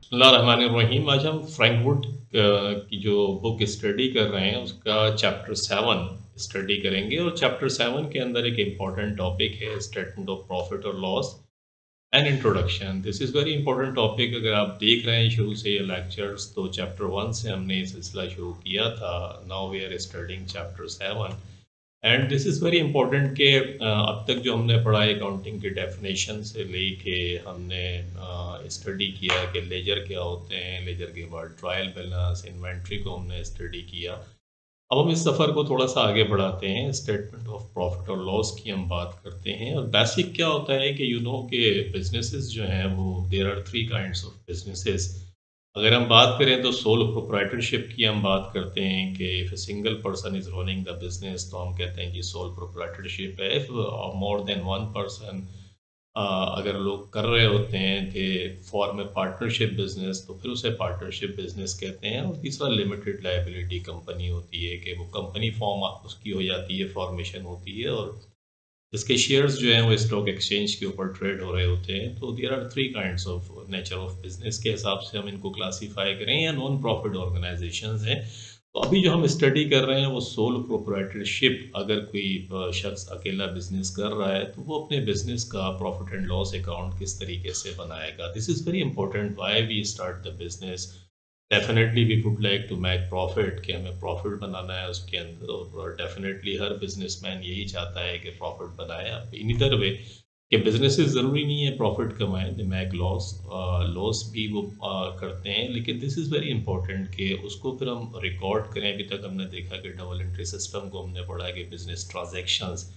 बिस्मिल्लाहिर्रहमानिर्रहीम। आज हम फ्रैंक वुड की जो बुक स्टडी कर रहे हैं उसका चैप्टर 7 स्टडी करेंगे और चैप्टर 7 के अंदर एक इम्पॉर्टेंट टॉपिक है स्टेटमेंट ऑफ प्रॉफिट और loss and introduction. This is very important topic. अगर आप देख रहे हैं शुरू से ये लेक्चर्स तो चैप्टर 1 से हमने ये सिलसिला शुरू किया था। Now we are studying chapter 7 and this is very important कि अब तक जो हमने पढ़ा है अकाउंटिंग की डेफिनेशन से लेके हमने स्टडी किया कि लेजर क्या होते हैं, लेजर के बाद ट्रायल बैलेंस, इन्वेंट्री को हमने स्टडी किया। अब हम इस सफ़र को थोड़ा सा आगे बढ़ाते हैं, स्टेटमेंट ऑफ प्रॉफिट और लॉस की हम बात करते हैं। और बेसिक क्या होता है कि कि बिजनेसेस जो हैं वो there are three kinds of businesses. अगर हम बात करें तो सोल प्रोप्राइटरशिप की हम बात करते हैं कि if single person is running the business तो हम कहते हैं कि सोल प्रोप्राइटरशिप है। If more than one person अगर लोग कर रहे होते हैं कि फॉर्म ए पार्टनरशिप बिजनेस तो फिर उसे पार्टनरशिप बिजनेस कहते हैं। और तीसरा लिमिटेड लाइबिलिटी कंपनी होती है कि वो कंपनी फॉर्म उसकी हो जाती है, फॉर्मेशन होती है और जिसके शेयर्स जो हैं वो स्टॉक एक्सचेंज के ऊपर ट्रेड हो रहे होते हैं। तो there are three kinds of nature of business के हिसाब से हम इनको क्लासीफाई करें या नॉन प्रॉफिट ऑर्गेनाइजेशंस हैं। तो अभी जो हम स्टडी कर रहे हैं वो सोल प्रोप्राइटरशिप। अगर कोई शख्स अकेला बिजनेस कर रहा है तो वो अपने बिजनेस का प्रॉफिट एंड लॉस अकाउंट किस तरीके से बनाएगा। This is very important why we start the business. Definitely we would like to make profit कि हमें प्रॉफ़िट बनाना है उसके अंदर। और डेफ़िनेटली हर बिज़नेसमैन यही चाहता है कि प्रॉफ़िट बनाए। अब इन ईदर वे कि बिज़नेसेस ज़रूरी नहीं है प्रॉफ़िट कमाएँ, दे मेक लॉस। लॉस भी वो करते हैं, लेकिन दिस इज़ वेरी इंपॉर्टेंट कि उसको फिर हम रिकॉर्ड करें। अभी तक हमने देखा कि डबल एंट्री सिस्टम को हमने पढ़ा कि बिज़नेस ट्रांज़ैक्शंस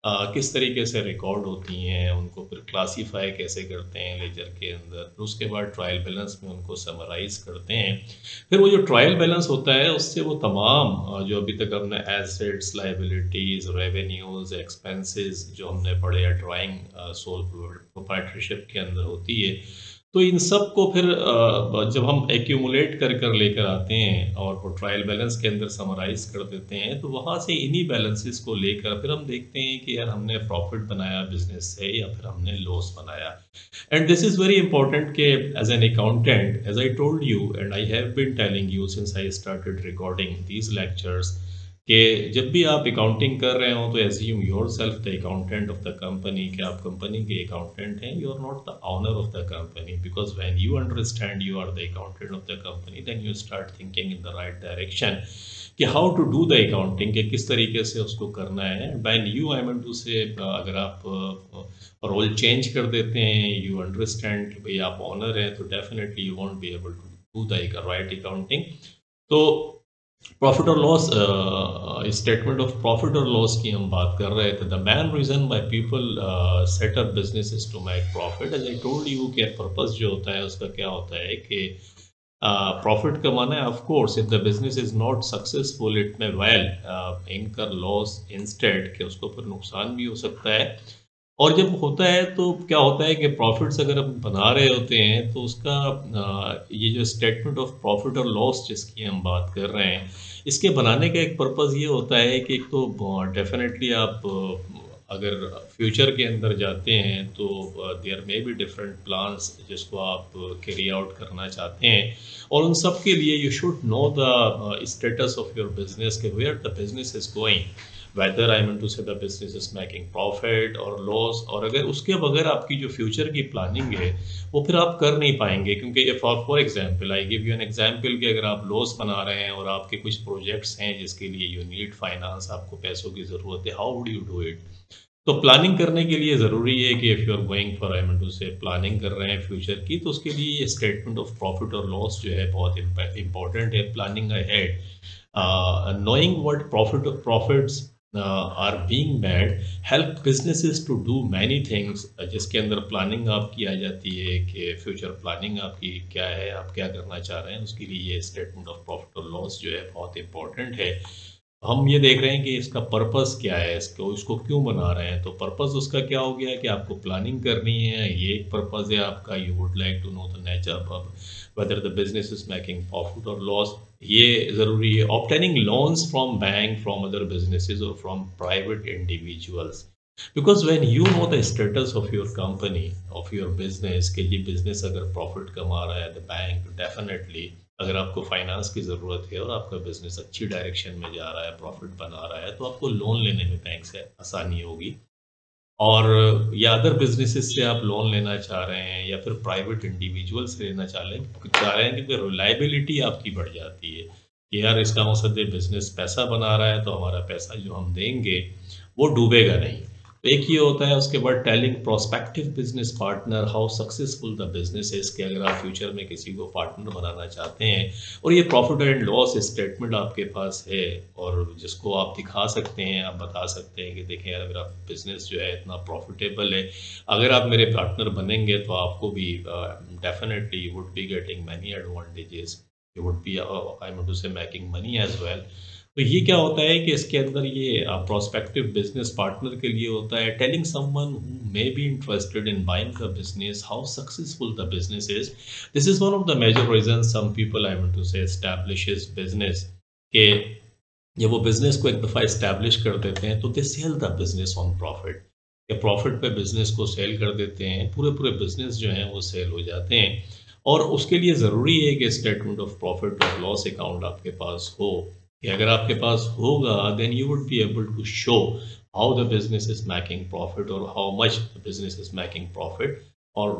किस तरीके से रिकॉर्ड होती हैं, उनको फिर क्लासीफ़ाई कैसे करते हैं लेजर के अंदर, फिर उसके बाद ट्रायल बैलेंस में उनको समराइज़ करते हैं। फिर वो जो ट्रायल बैलेंस होता है, उससे वो तमाम जो अभी तक हमने एसेट्स, लायबिलिटीज़, रेवेन्यूज़, एक्सपेंसेस जो हमने पढ़े हैं ड्राइंग सोल प्रोप्राइटरशिप के अंदर होती है। तो इन सब को फिर जब हम एक्यूमुलेट कर कर लेकर आते हैं और वो ट्रायल बैलेंस के अंदर समराइज़ कर देते हैं, तो वहाँ से इन्हीं बैलेंसेस को लेकर फिर हम देखते हैं कि यार हमने प्रॉफ़िट बनाया बिज़नेस से या फिर हमने लॉस बनाया। And this is very important कि as an accountant, as I told you and I have been telling you since I started recording these lectures, कि जब भी आप अकाउंटिंग कर रहे हो तो assume yourself the accountant of the company कि आप कंपनी के अकाउंटेंट हैं। You are not the owner of the company because when you understand you are the accountant of the company then you start thinking in the right direction कि how to do the accounting, कि किस तरीके से उसको करना है। When you I mean to say अगर आप रोल चेंज कर देते हैं, यू अंडरस्टैंड कि भाई आप ओनर हैं, तो definitely you want be able to do the right accounting. तो प्रॉफिट और लॉस, स्टेटमेंट ऑफ प्रॉफिट और लॉस की हम बात कर रहे थे। The main reason why people set up businesses to make profit, as I told you कि पर्पस जो होता है उसका क्या होता है कि प्रॉफिट कमाना है। Of course if the business is not successful it में वेल इनकर लॉस इंस्टेड, कि उसको फिर नुकसान भी हो सकता है। और जब होता है तो क्या होता है कि प्रॉफ़िट्स अगर हम बना रहे होते हैं तो उसका ये जो स्टेटमेंट ऑफ प्रॉफ़िट और लॉस जिसकी हम बात कर रहे हैं, इसके बनाने का एक पर्पज़ ये होता है कि एक तो डेफ़िनेटली आप अगर फ्यूचर के अंदर जाते हैं तो there may be different plans जिसको आप कैरी आउट करना चाहते हैं। और उन सब के लिए you should know the status of your business कि where the business is going, whether I mean to say the business is making profit और लॉस। और अगर उसके बगैर आपकी जो फ्यूचर की प्लानिंग है वो फिर आप कर नहीं पाएंगे। क्योंकि ये for example I give you an example कि अगर आप लॉस बना रहे हैं और आपके कुछ प्रोजेक्ट्स हैं जिसके लिए यू नीड फाइनेंस, आपको पैसों की ज़रूरत है, how would you do it. तो प्लानिंग करने के लिए ज़रूरी है कि if you are going for I mean to say planning कर रहे हैं फ्यूचर की, तो उसके लिए ये स्टेटमेंट ऑफ प्रॉफिट और लॉस जो है बहुत इंपॉर्टेंट है। Planning ahead, knowing what profits are being made help businesses to do many things, जिसके अंदर प्लानिंग आपकी आ जाती है कि फ्यूचर प्लानिंग आपकी क्या है, आप क्या करना चाह रहे हैं, उसके लिए ये स्टेटमेंट ऑफ प्रॉफिट और लॉस जो है बहुत इंपॉर्टेंट है। हम ये देख रहे हैं कि इसका पर्पस क्या है, इसको क्यों बना रहे हैं। तो पर्पस उसका क्या हो गया कि आपको प्लानिंग करनी है, ये एक पर्पस है आपका। You would like to know the nature of whether the business is making profit और लॉस, ये ज़रूरी है। Obtaining loans from bank, from other businesses और from private individuals, because when you know the status of your company, of your business, कि ये business अगर profit कमा रहा है, द बैंक डेफिनेटली, अगर आपको फाइनेंस की ज़रूरत है और आपका बिजनेस अच्छी डायरेक्शन में जा रहा है, प्रॉफिट बना रहा है, तो आपको लोन लेने में बैंक से आसानी होगी। और या अदर बिजनेसेस से आप लोन लेना चाह रहे हैं या फिर प्राइवेट इंडिविजुअल से लेना चाह रहे हैं, क्योंकि रिलायबिलिटी आपकी बढ़ जाती है कि यार इसका मकसद है बिजनेस पैसा बना रहा है, तो हमारा पैसा जो हम देंगे वो डूबेगा नहीं। तो एक ये होता है, उसके बाद telling prospective business partner how successful the business is, कि अगर आप फ्यूचर में किसी को पार्टनर बनाना चाहते हैं और ये प्रॉफिट एंड लॉस स्टेटमेंट आपके पास है और जिसको आप दिखा सकते हैं, आप बता सकते हैं कि देखें यार मेरा बिजनेस जो है इतना प्रॉफिटेबल है, अगर आप मेरे पार्टनर बनेंगे तो आपको भी definitely you would be getting many advantages, you would be I mean to say making money as well. तो ये क्या होता है कि इसके अंदर ये प्रोस्पेक्टिव बिजनेस पार्टनर के लिए होता है telling someone who may be interested in buying the business how successful the business is. This is one of the major reason some people I mean to say establishes business, के जब वो business को एक दफ़ा establish कर देते हैं तो they sell the business on profit, या प्रॉफिट पे बिजनेस को सेल कर देते हैं, पूरे पूरे बिजनेस जो हैं वो सेल हो जाते हैं। और उसके लिए ज़रूरी है कि स्टेटमेंट ऑफ प्रॉफिट और लॉस अकाउंट आपके पास हो, कि अगर आपके पास होगा then you would be able to show how the business is making profit और how much the business is making profit. और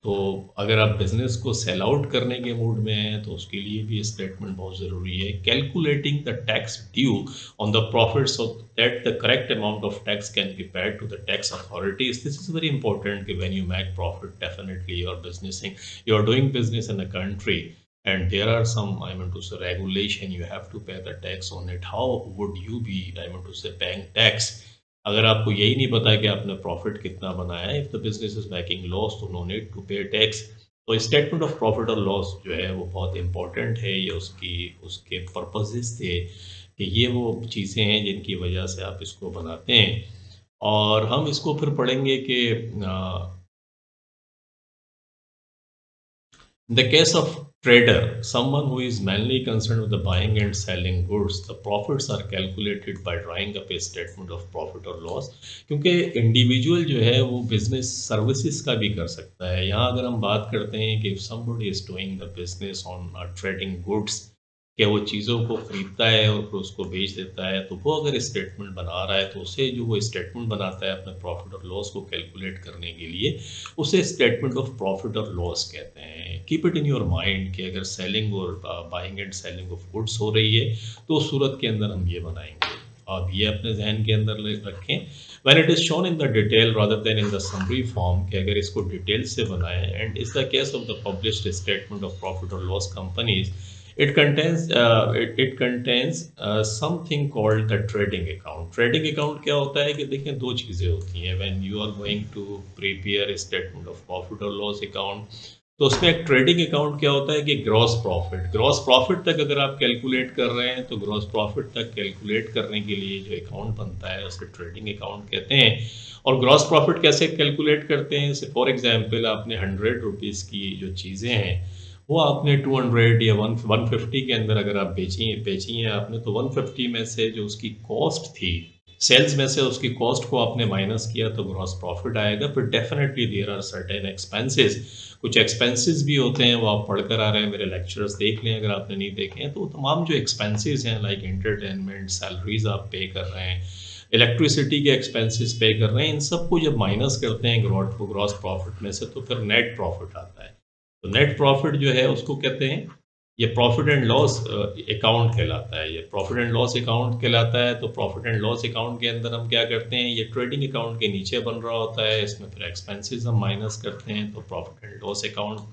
तो अगर आप बिजनेस को सेल आउट करने के मूड में हैं तो उसके लिए भी स्टेटमेंट बहुत ज़रूरी है। Calculating the tax due on the profits of that the correct amount of tax can be paid to the tax authorities. This is very important कि when you make profit definitely you are doing business in a country and there are some, I mean to say, regulation, you have to pay the tax on it. How would you be, I mean to say, paying tax अगर आपको यही नहीं पता कि आपने profit कितना बनाया है? If the business is making loss तो नो नीड टू पे टैक्स। तो स्टेटमेंट ऑफ प्रॉफिट और लॉस जो है वो बहुत इंपॉर्टेंट है, ये उसकी उसके पर्पसेस थे कि ये वो चीज़ें हैं जिनकी वजह से आप इसको बनाते हैं। और हम इसको फिर पढ़ेंगे कि in the case of trader, someone who is mainly concerned with the buying and selling goods, the profits are calculated by drawing up a statement of profit or loss। क्योंकि इंडिविजुअल जो है वो बिजनेस सर्विसेज का भी कर सकता है। यहाँ अगर हम बात करते हैं कि if somebody is doing the business on trading goods, कि वो चीज़ों को खरीदता है और फिर उसको बेच देता है, तो वो अगर स्टेटमेंट बना रहा है तो उसे जो वो स्टेटमेंट बनाता है अपने प्रॉफिट और लॉस को कैलकुलेट करने के लिए, उसे स्टेटमेंट ऑफ प्रॉफिट और लॉस कहते हैं। Keep it in your mind कि अगर सेलिंग और buying and selling of goods हो रही है तो उस सूरत के अंदर हम ये बनाएंगे। आप ये अपने जहन के अंदर रखें when it is shown in the detail rather than in the summary form, कि अगर इसको डिटेल से बनाएं। And is the case of the published statement of profit और loss companies, it contains something called the trading account। trading account क्या होता है कि देखें दो चीज़ें होती हैं when you are going to prepare a statement of profit or loss account। तो उसमें एक ट्रेडिंग अकाउंट क्या होता है कि ग्रॉस प्रॉफिट तक अगर आप कैलकुलेट कर रहे हैं तो ग्रॉस प्रॉफिट तक कैलकुलेट करने के लिए जो अकाउंट बनता है उसे ट्रेडिंग अकाउंट कहते हैं। और ग्रॉस प्रॉफिट कैसे कैलकुलेट करते हैं? जैसे फॉर एग्जांपल आपने 100 रुपीज़ की जो चीज़ें हैं वो आपने 200 या 150 के अंदर अगर आप बेची हैं आपने, तो 150 में से जो उसकी कॉस्ट थी, सेल्स में से उसकी कॉस्ट को आपने माइनस किया तो ग्रॉस प्रॉफिट आएगा। फिर definitely there are certain expenses, कुछ एक्सपेंसेस भी होते हैं, वो आप पढ़ कर आ रहे हैं, मेरे लेक्चर्स देख लें अगर आपने नहीं देखे हैं। तो तमाम जो एक्सपेंसेस हैं लाइक एंटरटेनमेंट, सैलरीज आप पे कर रहे हैं, इलेक्ट्रिसिटी के एक्सपेंसेस पे कर रहे हैं, इन सबको जब माइनस करते हैं ग्रॉस प्रॉफिट में से तो फिर नेट प्रॉफिट आता है। तो नेट प्रॉफिट जो है उसको कहते हैं, ये प्रॉफिट एंड लॉस अकाउंट कहलाता है। ये प्रॉफिट एंड लॉस अकाउंट कहलाता है। तो प्रॉफिट एंड लॉस अकाउंट के अंदर हम क्या करते हैं, ये ट्रेडिंग अकाउंट के नीचे बन रहा होता है, इसमें फिर एक्सपेंसेस हम माइनस करते हैं तो प्रॉफिट एंड लॉस अकाउंट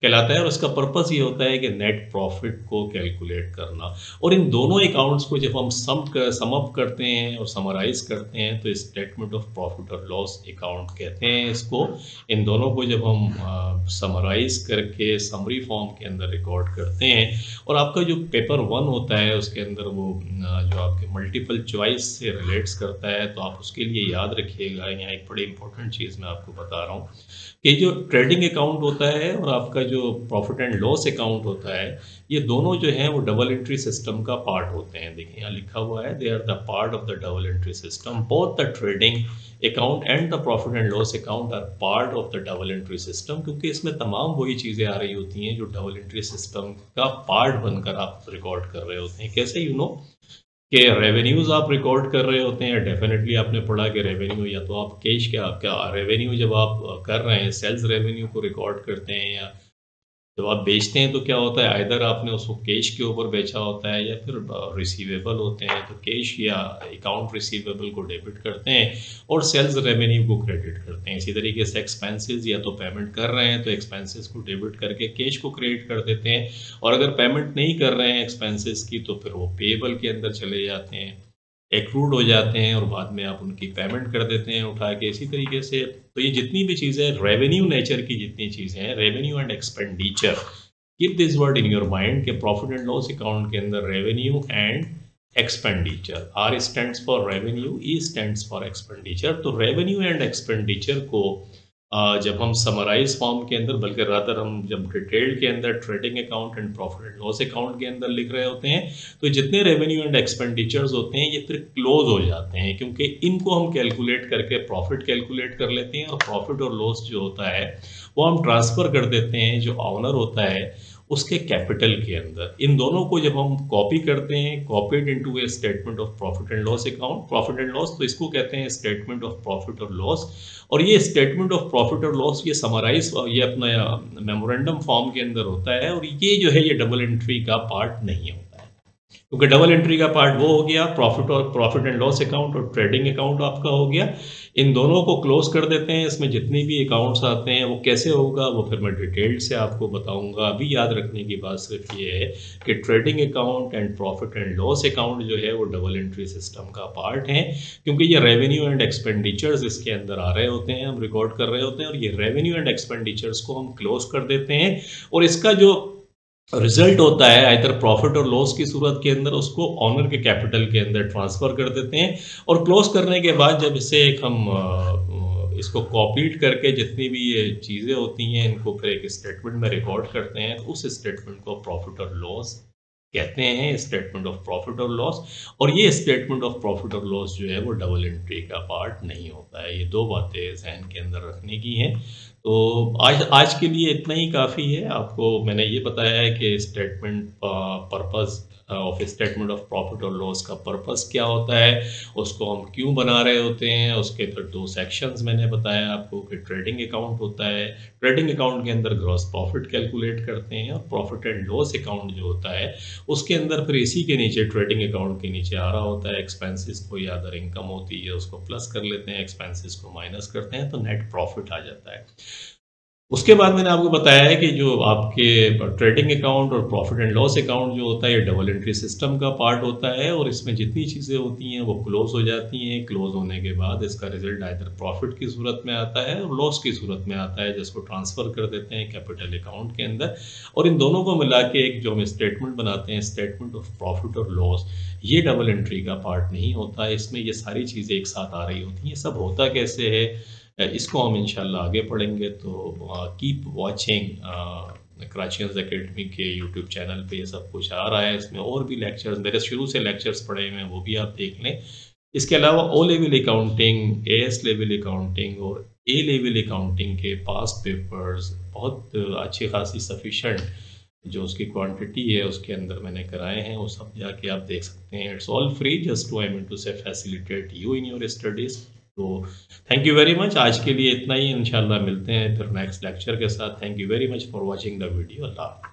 कहलाता है। और उसका पर्पस ये होता है कि नेट प्रॉफिट को कैलकुलेट करना। और इन दोनों अकाउंट्स को जब हम सम अप करते हैं और समराइज करते हैं तो स्टेटमेंट ऑफ प्रॉफिट और लॉस अकाउंट कहते हैं इसको। इन दोनों को जब हम समराइज करके समरी फॉर्म के अंदर रिकॉर्ड करते हैं और आपका जो पेपर 1 होता है उसके अंदर वो जो आपके मल्टीपल चॉइस से रिलेट्स करता है, तो आप उसके लिए याद रखिएगा। यहाँ एक बड़ी इंपॉर्टेंट चीज़ मैं आपको बता रहा हूँ कि जो ट्रेडिंग अकाउंट होता है और आपका जो प्रॉफिट एंड लॉस अकाउंट होता है, ये दोनों जो हैं वो डबल एंट्री सिस्टम का पार्ट होते हैं। देखिए यहाँ लिखा हुआ है, they are the part of the double entry system, both the trading account and the profit and loss account are part of the double entry system, क्योंकि इसमें तमाम वही चीज़ें आ रही होती हैं जो डबल एंट्री सिस्टम का पार्ट बनकर आप रिकॉर्ड कर रहे होते हैं। कैसे कि रेवेन्यूज आप रिकॉर्ड कर रहे होते हैं। डेफिनेटली आपने पढ़ा कि रेवेन्यू या तो आप कैश क्या रेवेन्यू जब आप कर रहे हैं, सेल्स रेवेन्यू को रिकॉर्ड करते हैं, या जब आप बेचते हैं तो क्या होता है, आइदर आपने उसको कैश के ऊपर बेचा होता है या फिर रिसीवेबल होते हैं, तो कैश या अकाउंट रिसीवेबल को डेबिट करते हैं और सेल्स रेवेन्यू को क्रेडिट करते हैं। इसी तरीके से एक्सपेंसेस या तो पेमेंट कर रहे हैं तो एक्सपेंसेस को डेबिट करके कैश को क्रेडिट कर देते हैं, और अगर पेमेंट नहीं कर रहे हैं एक्सपेंसेस की तो फिर वो पेएबल के अंदर चले जाते हैं, एक्रूड हो जाते हैं और बाद में आप उनकी पेमेंट कर देते हैं उठा के। इसी तरीके से तो ये जितनी भी चीज़ें रेवेन्यू नेचर की जितनी चीज़ें हैं, revenue and expenditure, keep this word in your mind के प्रॉफिट एंड लॉस अकाउंट के अंदर revenue and expenditure, R stands for revenue, E stands for expenditure. तो रेवेन्यू एंड एक्सपेंडिचर को जब हम समराइज फॉर्म के अंदर, बल्कि रादर हम जब डिटेल के अंदर trading account and profit and loss account के अंदर लिख रहे होते हैं, तो जितने रेवेन्यू एंड एक्सपेंडिचर्स होते हैं ये फिर क्लोज हो जाते हैं, क्योंकि इनको हम कैलकुलेट करके प्रॉफिट कैलकुलेट कर लेते हैं, और प्रॉफिट और लॉस जो होता है वो हम ट्रांसफ़र कर देते हैं जो ऑनर होता है उसके कैपिटल के अंदर। इन दोनों को जब हम कॉपी करते हैं, copied into A statement of profit and loss account, profit and loss, तो इसको कहते हैं स्टेटमेंट ऑफ प्रॉफिट और लॉस। और ये स्टेटमेंट ऑफ प्रॉफिट और लॉस ये समराइज, ये अपना मेमोरेंडम फॉर्म के अंदर होता है, और ये जो है ये डबल एंट्री का पार्ट नहीं होता है, क्योंकि डबल एंट्री का पार्ट वो हो गया प्रॉफिट एंड लॉस अकाउंट, और ट्रेडिंग अकाउंट आपका हो गया। इन दोनों को क्लोज कर देते हैं। इसमें जितने भी अकाउंट्स आते हैं वो कैसे होगा वो फिर मैं डिटेल से आपको बताऊंगा। अभी याद रखने की बात सिर्फ ये है कि trading account and profit and loss account जो है वो डबल एंट्री सिस्टम का पार्ट है, क्योंकि ये रेवेन्यू एंड एक्सपेंडिचर्स इसके अंदर आ रहे होते हैं, हम रिकॉर्ड कर रहे होते हैं, और ये रेवेन्यू एंड एक्सपेंडिचर्स को हम क्लोज कर देते हैं, और इसका जो रिजल्ट होता है आइदर प्रॉफिट और लॉस की सूरत के अंदर उसको ऑनर के कैपिटल के अंदर ट्रांसफ़र कर देते हैं, और क्लोज करने के बाद जब इसे एक हम इसको कॉपीड करके जितनी भी ये चीज़ें होती हैं इनको फिर एक स्टेटमेंट में रिकॉर्ड करते हैं, तो उस स्टेटमेंट को प्रॉफिट और लॉस कहते हैं, स्टेटमेंट ऑफ प्रॉफिट और लॉस। और ये स्टेटमेंट ऑफ प्रॉफिट और लॉस जो है वो डबल एंट्री का पार्ट नहीं होता है। ये दो बातें जहन के अंदर रखने की हैं। तो आज के लिए इतना ही काफ़ी है। आपको मैंने ये बताया है कि statement purpose of statement of profit और लॉस का पर्पस क्या होता है, उसको हम क्यों बना रहे होते हैं। उसके फिर दो सेक्शंस मैंने बताया आपको कि ट्रेडिंग अकाउंट होता है, ट्रेडिंग अकाउंट के अंदर ग्रॉस प्रॉफिट कैलकुलेट करते हैं, और प्रॉफिट एंड लॉस अकाउंट जो होता है उसके अंदर फिर इसी के नीचे ट्रेडिंग अकाउंट के नीचे आ रहा होता है एक्सपेंसेस, कोई अदर इनकम होती है उसको प्लस कर लेते हैं, एक्सपेंसेस को माइनस करते हैं, तो नेट प्रॉफिट आ जाता है। उसके बाद मैंने आपको बताया है कि जो आपके ट्रेडिंग अकाउंट और प्रॉफिट एंड लॉस अकाउंट जो होता है ये डबल एंट्री सिस्टम का पार्ट होता है, और इसमें जितनी चीज़ें होती हैं वो क्लोज हो जाती हैं। क्लोज होने के बाद इसका रिजल्ट आइदर प्रॉफिट की सूरत में आता है और लॉस की सूरत में आता है, जिसको ट्रांसफ़र कर देते हैं कैपिटल अकाउंट के अंदर। और इन दोनों को मिला के एक जो हम स्टेटमेंट बनाते हैं, स्टेटमेंट ऑफ प्रॉफिट और लॉस, ये डबल एंट्री का पार्ट नहीं होता है। इसमें ये सारी चीज़ें एक साथ आ रही होती हैं। सब होता कैसे है इसको हम इंशाल्लाह आगे पढ़ेंगे। तो कीप वॉचिंग कराचियंस एकेडमी के यूट्यूब चैनल पे ये सब कुछ आ रहा है। इसमें और भी लेक्चर्स, मेरे शुरू से लेक्चर्स पढ़े हुए हैं, वो भी आप देख लें। इसके अलावा O level accounting, AS level accounting और ए लेवल अकाउंटिंग के पास्ट पेपर्स बहुत अच्छी खासी सफिशेंट जो उसकी क्वांटिटी है उसके अंदर मैंने कराए हैं, वो सब जाके आप देख सकते हैं। It's all free, just to I mean to say facilitate you in your studies. तो थैंक यू वेरी मच। आज के लिए इतना ही, इंशाल्लाह मिलते हैं फिर नेक्स्ट लेक्चर के साथ। Thank you very much for watching the video. Allah.